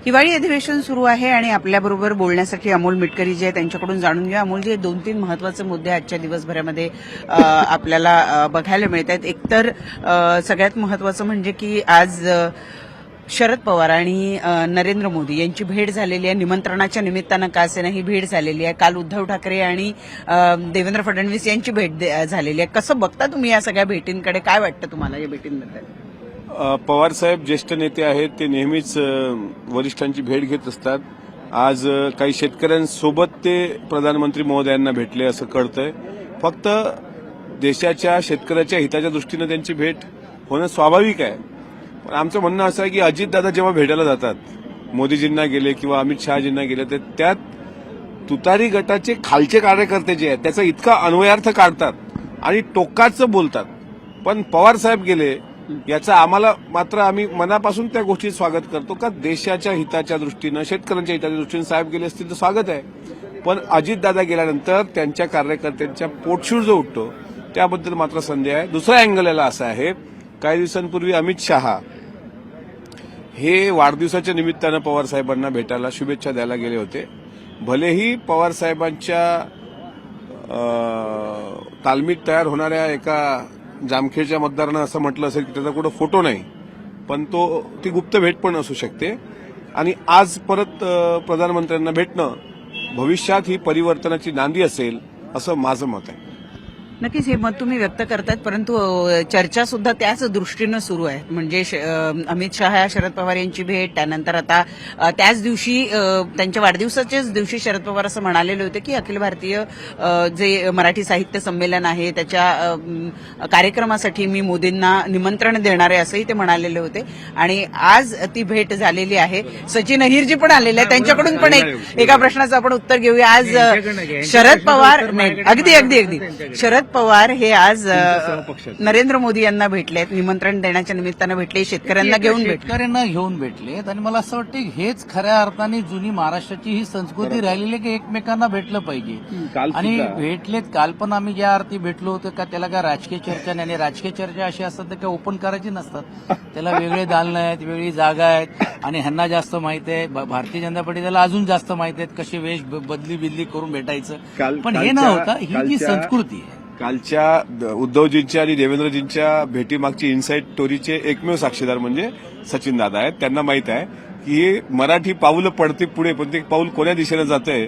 हिवाळी अधिवेशन सुरू आहे आणि आपल्याबरोबर बोलण्यासाठी अमोल मिटकरी जे आहे त्यांच्याकडून जाणून घ्या. अमोल, जे 2-3 महत्वाचे मुद्दे आजच्या दिवसभरामध्ये आपल्याला बघायला मिळत आहेत. एकतर सगळ्यात महत्वाचं म्हणजे की आज शरद पवार आणि नरेंद्र मोदी यांची भेट झालेली आहे. निमंत्रणाच्या निमित्तानं का असेना ही भेट झालेली आहे. काल उद्धव ठाकरे आणि देवेंद्र फडणवीस यांची भेट झालेली आहे. कसं बघता तुम्ही या सगळ्या भेटींकडे? काय वाटतं तुम्हाला या भेटींबद्दल? पवार साहेब ज्येष्ठ नेते आहेत, ते नेहमीच वरिष्ठांची भेट घेत असतात. आज काही शेतकऱ्यांसोबत ते प्रधानमंत्री महोदयांना भेटले असं कळतंय. फक्त देशाच्या शेतकऱ्याच्या हिताच्या दृष्टीनं त्यांची भेट होणं स्वाभाविक आहे. पण आमचं म्हणणं असं आहे की अजितदादा जेव्हा भेटायला जातात, मोदीजींना गेले किंवा अमित शहाजींना गेले, तर त्यात तुतारी गटाचे खालचे कार्यकर्ते जे आहेत त्याचा इतका अन्वयार्थ काढतात आणि टोकाचं बोलतात. पण पवार साहेब गेले याचा आम्हाला मात्र आम्ही मनापासून त्या गोष्टीत स्वागत करतो का देशाच्या हिताच्या दृष्टीनं, शेतकऱ्यांच्या हिताच्या दृष्टीनं साहेब गेले असतील तर स्वागत आहे. पण अजितदादा गेल्यानंतर त्यांच्या कार्यकर्त्यांच्या पोटशूळ जो उठतो त्याबद्दल मात्र संदेह आहे. दुसरा अँगल याला असा आहे, काही दिवसांपूर्वी अमित शहा हे वाढदिवसाच्या निमित्तानं पवार साहेबांना भेटायला शुभेच्छा द्यायला गेले होते. भलेही पवार साहेबांच्या तालमीत तयार होणाऱ्या एका जामखेडच्या मतदारानं असं म्हटलं असेल की त्याचा कुठं फोटो नाही, पण ती गुप्त भेट पण असू शकते. आणि आज परत प्रधानमंत्र्यांना भेटणं भविष्यात ही परिवर्तनाची नांदी असेल असं माझं मत आहे. नक्कीच हे मत तुम्ही व्यक्त करतायत, परंतु चर्चा सुद्धा त्याच दृष्टीनं सुरू आहे. म्हणजे अमित शहा शरद पवार यांची भेट, त्यानंतर आता त्याच दिवशी त्यांच्या वाढदिवसाच्याच दिवशी शरद पवार असं म्हणालेले होते की अखिल भारतीय जे मराठी साहित्य संमेलन आहे त्याच्या कार्यक्रमासाठी मी मोदींना निमंत्रण देणार आहे असंही ते म्हणालेले होते. आणि आज ती भेट झालेली आहे. सचिन अहिरजी पण आलेले आहेत, त्यांच्याकडून पण एका प्रश्नाचं आपण उत्तर घेऊया. आज शरद पवार अगदी शरद पवार हे आज नरेंद्र मोदी यांना भेटलेत, निमंत्रण देण्याच्या निमित्तानं भेटले, शेतकऱ्यांना घेऊन भेटले. आणि मला असं वाटतं हेच खऱ्या अर्थाने जुनी महाराष्ट्राची ही संस्कृती राहिलेली की एकमेकांना भेटलं पाहिजे. आणि भेटलेत. काल पण आम्ही ज्या अर्थी भेटलो होतो का त्याला काय राजकीय चर्चा नाही. आणि राजकीय चर्चा अशी असतात तर काय ओपन करायची नसतात. त्याला वेगळे दालन आहेत, वेगळी जागा आहेत आणि ह्यांना जास्त माहिती आहे. भारतीय जनता पार्टी त्याला अजून जास्त माहिती आहेत कशी वेश बदली करून भेटायचं. पण हे न होता ही जी संस्कृती आहे. कालच्या उद्धवजींच्या आणि देवेंद्रजींच्या भेटीमागची इनसाइड स्टोरीचे एकमेव साक्षीदार म्हणजे सचिन दादा आहेत. त्यांना माहित आहे की हे मराठी पाऊल पडते पुढे, पण ते पाऊल कोण्या दिशेने जातंय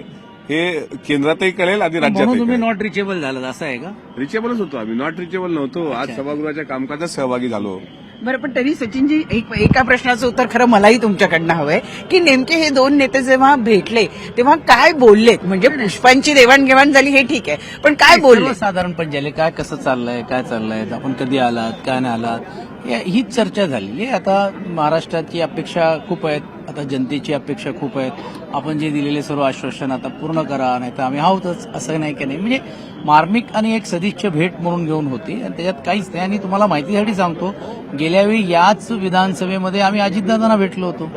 हे केंद्रातही कळेल आणि राज्यातही. तुम्ही नॉट रिचेबल झालं असं आहे का? रिचेबलच होतो आम्ही, नॉट रिचेबल नव्हतो. आज सभागृहाच्या कामकाजात सहभागी झालो. बरं, पण तरी सचिनजी एका प्रश्नाचं उत्तर खरं मलाही तुमच्याकडनं हवंय की नेमके हे दोन नेते जेव्हा भेटले तेव्हा काय बोललेत? म्हणजे पुष्पांची देवाणघेवाण झाली हे ठीक आहे, पण काय बोलले? साधारणपणे झाले काय, कसं चाललंय, काय चाललंय, आपण कधी आलात, काय नाही आलात, हीच चर्चा झालेली आहे. आता महाराष्ट्राची अपेक्षा खूप आहेत, आता जनतेची अपेक्षा खूप आहेत. आपण जे दिलेले सर्व आश्वासन आता पूर्ण करा, नाही तर आम्ही आहोतच असं नाही की नाही. म्हणजे मार्मिक आणि एक सदिच्छा भेट म्हणून घेऊन होती आणि त्याच्यात काहीच नाही. आणि तुम्हाला माहितीसाठी सांगतो, गेल्यावेळी याच विधानसभेमध्ये आम्ही अजितदादांना भेटलो होतो.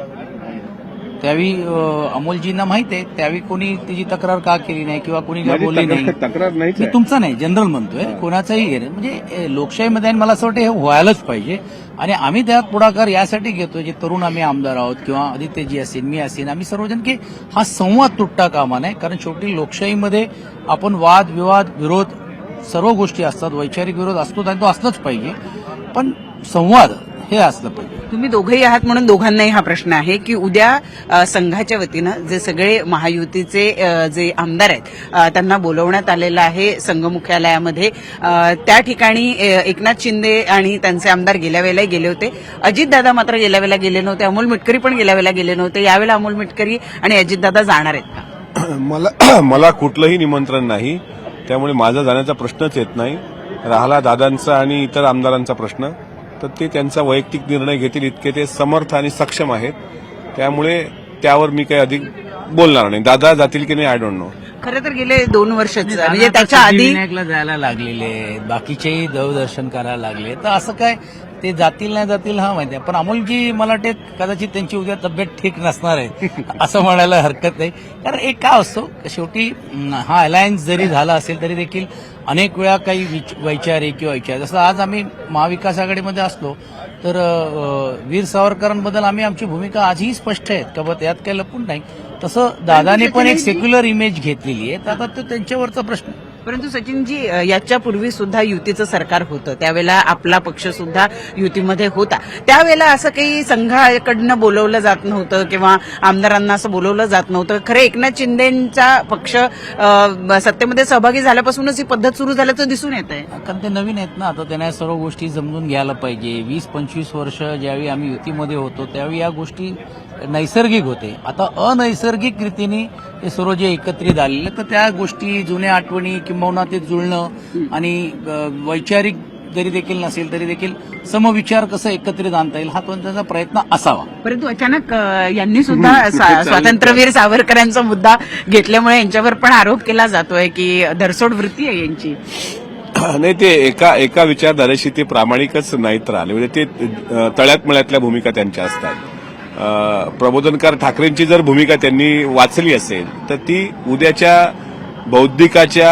त्यावेळी अमोलजींना माहित आहे त्यावेळी कोणी त्याची तक्रार का केली नाही किंवा कोणी काय बोलली नाही. तक्रार नाही, तुमचा नाही, जनरल म्हणतोय, कोणाचाही म्हणजे लोकशाहीमध्ये. आणि मला असं वाटतं हे व्हायलाच पाहिजे. आणि आम्ही त्यात पुढाकार यासाठी घेतोय, जे तरुण आम्ही आमदार आहोत किंवा आदित्यजी असेल, मी असेल, आम्ही सर्वजण की हा संवाद तुटता कामा नये. कारण शेवटी लोकशाहीमध्ये आपण वाद विवाद विरोध सर्व गोष्टी असतात, वैचारिक विरोध असतो आणि तो असलाच पाहिजे, पण संवाद हे असलं पाहिजे. तुम्ही दोघंही आहात म्हणून दोघांनाही हा प्रश्न आहे की उद्या संघाच्या वतीनं जे सगळे महायुतीचे जे आमदार आहेत त्यांना बोलवण्यात आलेलं आहे संघ मुख्यालयामध्ये. त्या ठिकाणी एकनाथ शिंदे आणि त्यांचे आमदार गेल्या वेळेलाही गेले होते. अजितदादा मात्र गेल्या वेळेला गेले नव्हते. अमोल मिटकरी पण गेल्या वेळेला गेले नव्हते. यावेळेला अमोल मिटकरी आणि अजितदादा जाणार आहेत का? मला कुठलंही निमंत्रण नाही, त्यामुळे माझा जाण्याचा प्रश्नच येत नाही. राहिला दादांचा आणि इतर आमदारांचा प्रश्न, तर ते त्यांचा वैयक्तिक निर्णय घेतील इतके ते समर्थ आणि सक्षम आहेत. त्यामुळे त्यावर मी काही अधिक बोलणार नाही. दादा जातील की नाही आय डोंट नो. खरं तर गेले 2 वर्षच म्हणजे त्याच्या आधी विनायकला जायला लागलेले, बाकीचेही देवदर्शन करायला लागले, तर असं काय ते जातील नाही जातील हा माहिती आहे, पण अमोलजी मला वाटते कदाचित त्यांची उद्या तब्येत ठीक नसणार आहे असं म्हणायला हरकत नाही. कारण एक काय असतो, शेवटी हा अलायन्स जरी झाला असेल तरी देखील अनेक वेळा काही वैचारिक किंवा जसं आज आम्ही महाविकास आघाडीमध्ये असलो तर वीर सावरकरांबद्दल आमची भूमिका आजही स्पष्ट आहे का त्यात काही लपून नाही. तसं दादाने पण एक सेक्युलर इमेज घेतलेली आहे, तर आता तो त्यांच्यावरचा प्रश्न. परंतु सचिनजी, याच्यापूर्वी सुद्धा युतीचं सरकार होतं, त्यावेळेला आपला पक्ष सुद्धा युतीमध्ये होता. त्यावेळेला असं काही संघाकडनं बोलवलं जात नव्हतं किंवा आमदारांना असं बोलवलं जात नव्हतं. खरं एकनाथ शिंदेचा पक्ष सत्तेमध्ये सहभागी झाल्यापासूनच ही पद्धत सुरू झाल्याचं दिसून येत आहे. कारण ते नवीन आहेत ना, आता त्यांना सर्व गोष्टी समजून घ्यायला पाहिजे. 20-25 वर्ष ज्यावेळी आम्ही युतीमध्ये होतो त्यावेळी या गोष्टी नैसर्गिक होते. आता अनैसर्गिक रीतीने ते सर्व जे एकत्रित आलेले, तर त्या गोष्टी जुन्या आठवणी किंबहुना ते जुळणं आणि वैचारिक जरी देखील नसेल तरी देखील समविचार कसं एकत्रित आणता येईल हा त्यांचा प्रयत्न असावा. परंतु अचानक यांनी सुद्धा स्वातंत्र्यवीर सावरकरांचा मुद्दा घेतल्यामुळे यांच्यावर पण आरोप केला जातोय की धरसोड वृत्ती आहे यांची. नाही, ते एका विचारधारेशी ते प्रामाणिकच नाहीत राहिले, म्हणजे ते तळ्यात मळ्यातल्या भूमिका त्यांच्या असतात. प्रबोधनकार ठाकरेंची जर भूमिका त्यांनी वाचली असेल तर ती उद्याच्या बौद्धिकाच्या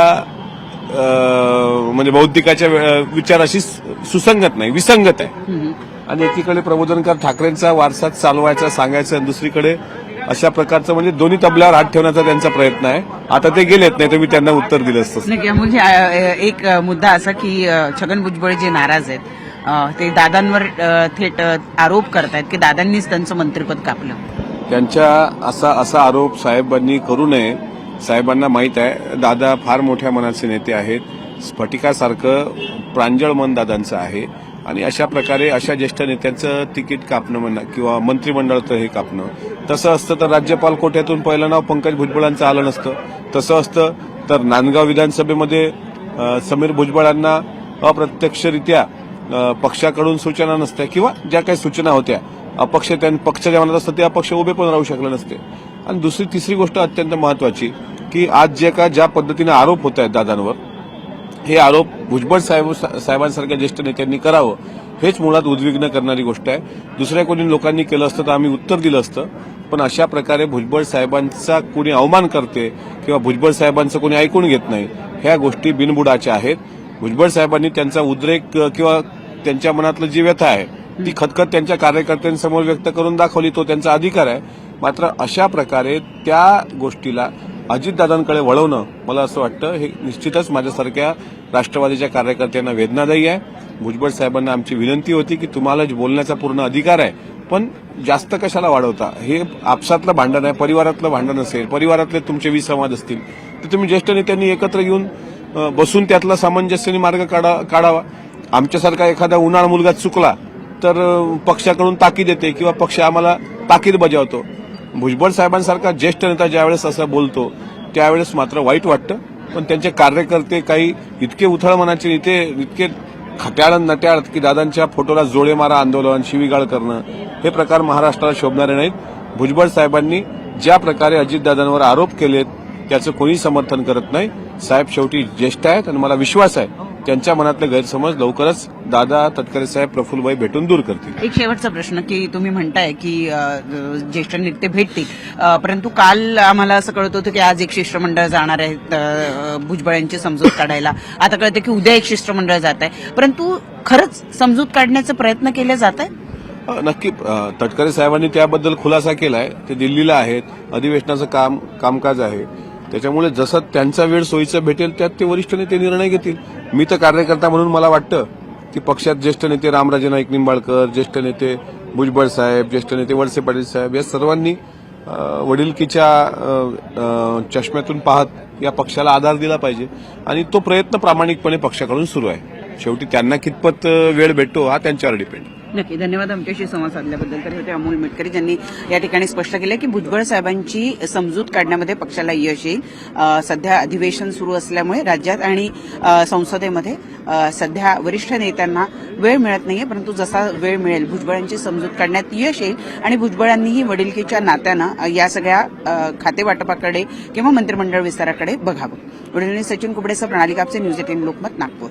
विचाराशी सुसंगत नाही, विसंगत आहे. आणि एकीकडे प्रबोधनकार ठाकरेंचा वारसा चालवायचा सांगायचा आणि दुसरीकडे अशा प्रकारचं म्हणजे दोन्ही तबल्यावर हात ठेवण्याचा त्यांचा प्रयत्न आहे. आता ते गेलेत, नाही तर मी त्यांना उत्तर दिलं असतं. म्हणजे एक मुद्दा असा की छगन भुजबळ जे नाराज आहेत ते दादांवर थेट आरोप करतायत की दादांनीच त्यांचं मंत्रिपद कापलं. त्यांच्या असा आरोप साहेबांनी करू नये. साहेबांना माहित आहे दादा फार मोठ्या मनाचे नेते आहेत, स्फटिकासारखं प्रांजळ मन दादांचं आहे. आणि अशा प्रकारे अशा ज्येष्ठ नेत्यांचं तिकीट कापणं म्हणा किंवा मंत्रिमंडळाचं हे कापणं, तसं असतं तर राज्यपाल कोट्यातून पहिलं नाव पंकज भुजबळांचं आलं नसतं. तसं असतं तर नांदगाव विधानसभेमध्ये समीर भुजबळांना अप्रत्यक्षरित्या पक्षाकडून सूचना नसत्या किंवा ज्या काही सूचना होत्या पक्षाच्या मनात असतं ते अपक्ष उभे पण राहू शकले नसते. आणि तिसरी गोष्ट अत्यंत महत्वाची की आज ज्या पद्धतीने आरोप होत आहेत दादांवर, हे आरोप भुजबळ साहेबांसारख्या ज्येष्ठ नेत्यांनी करावं हेच मुळात उद्विग्न करणारी गोष्ट आहे. दुसऱ्या कोणी लोकांनी केलं असतं तर आम्ही उत्तर दिलं असतं, पण अशा प्रकारे भुजबळ साहेबांचा कोणी अवमान करते किंवा भुजबळ साहेबांचं कोणी ऐकून घेत नाही, ह्या गोष्टी बिनबुडाच्या आहेत. भुजबळ साहेबांनी त्यांचा उद्रेक किंवा त्यांच्या मनातलं जी व्यथा आहे ती खतखत त्यांच्या कार्यकर्त्यांसमोर व्यक्त करून दाखवली, तो त्यांचा अधिकार आहे. मात्र अशा प्रकारे त्या गोष्टीला अजितदादांकडे वळवणं मला असं वाटतं हे निश्चितच माझ्यासारख्या राष्ट्रवादीच्या कार्यकर्त्यांना वेदनादायी आहे. भुजबळ साहेबांना आमची विनंती होती की तुम्हाला बोलण्याचा पूर्ण अधिकार आहे, पण जास्त कशाला वाढवता. हे आपसातलं भांडण आहे, परिवारातलं भांडण असेल, परिवारातले तुमचे विसंवाद असतील तर तुम्ही ज्येष्ठ नेत्यांनी एकत्र येऊन बसून त्यातला सामंजस्याने मार्ग काढावा. आमच्यासारखा एखादा उन्हाळ मुलगा चुकला तर पक्षाकडून ताकीद येते किंवा पक्ष आम्हाला ताकीद बजावतो. भुजबळ साहेबांसारखा ज्येष्ठ नेता ज्यावेळेस असं बोलतो त्यावेळेस मात्र वाईट वाटतं. पण त्यांचे कार्यकर्ते काही इतके उथळ मनाचे इतके खट्याळ नट्याळ की दादांच्या फोटोला जोडे मारा आंदोलन, शिवीगाळ करणं हे प्रकार महाराष्ट्राला शोभणारे नाहीत. भुजबळ साहेबांनी ज्या प्रकारे अजितदादांवर आरोप केलेत त्याचं कोणी समर्थन करत नाही. साहेब शेवटी ज्येष्ठ आहेत आणि मला विश्वास आहे त्यांच्या मनातले गैरसमज लवकरच दादा, तटकरे साहेब, प्रफुल्लभाई भेटून दूर करतील. एक शेवटचा प्रश्न की तुम्ही म्हणताय की ज्येष्ठ नेते भेटतील, परंतु काल आम्हाला असं कळत होतं की आज एक शिष्टमंडळ जाणार आहे भुजबळ यांची समजूत काढायला. आता कळतं की उद्या एक शिष्टमंडळ जात आहे, परंतु खरंच समजूत काढण्याचा प्रयत्न केले जात आहे. नक्की तटकरे साहेबांनी त्याबद्दल खुलासा केलाय. ते दिल्लीला आहेत, अधिवेशनाचं कामकाज आहे, त्याच्यामुळे जसं त्यांचा वेळ सोयीचा भेटेल त्यात ते वरिष्ठ नेते निर्णय घेतील. मी तर कार्यकर्ता म्हणून मला वाटतं की पक्षात ज्येष्ठ नेते रामराजे नाईक निंबाळकर, ज्येष्ठ नेते भुजबळ साहेब, ज्येष्ठ नेते वळसे पाटील साहेब या सर्वांनी वडिलकीच्या चष्म्यातून पाहत या पक्षाला आधार दिला पाहिजे आणि तो प्रयत्न प्रामाणिकपणे पक्षाकडून सुरू आहे. शेवटी त्यांना कितपत वेळ भेटतो हा त्यांच्यावर डिपेंड. नक्की. धन्यवाद आमच्याशी संवाद साधल्याबद्दल. तर होते अमोल मेटकरी ज्यांनी या ठिकाणी स्पष्ट केलं की भुजबळ साहेबांची समजूत काढण्यामध्ये पक्षाला यश येईल. सध्या अधिवेशन सुरू असल्यामुळे राज्यात आणि संसदेमध्ये सध्या वरिष्ठ नेत्यांना वेळ मिळत नाहीये, परंतु जसा वेळ मिळेल भुजबळांची समजूत काढण्यात यश येईल आणि भुजबळांनीही वडिलकीच्या नात्यानं या सगळ्या खातेवाटपाकडे किंवा मंत्रिमंडळ विस्ताराकडे बघावं. व्हिडिओ सचिन कुबडेसह प्रणाली कापसे, न्यूज 18 लोकमत, नागपूर.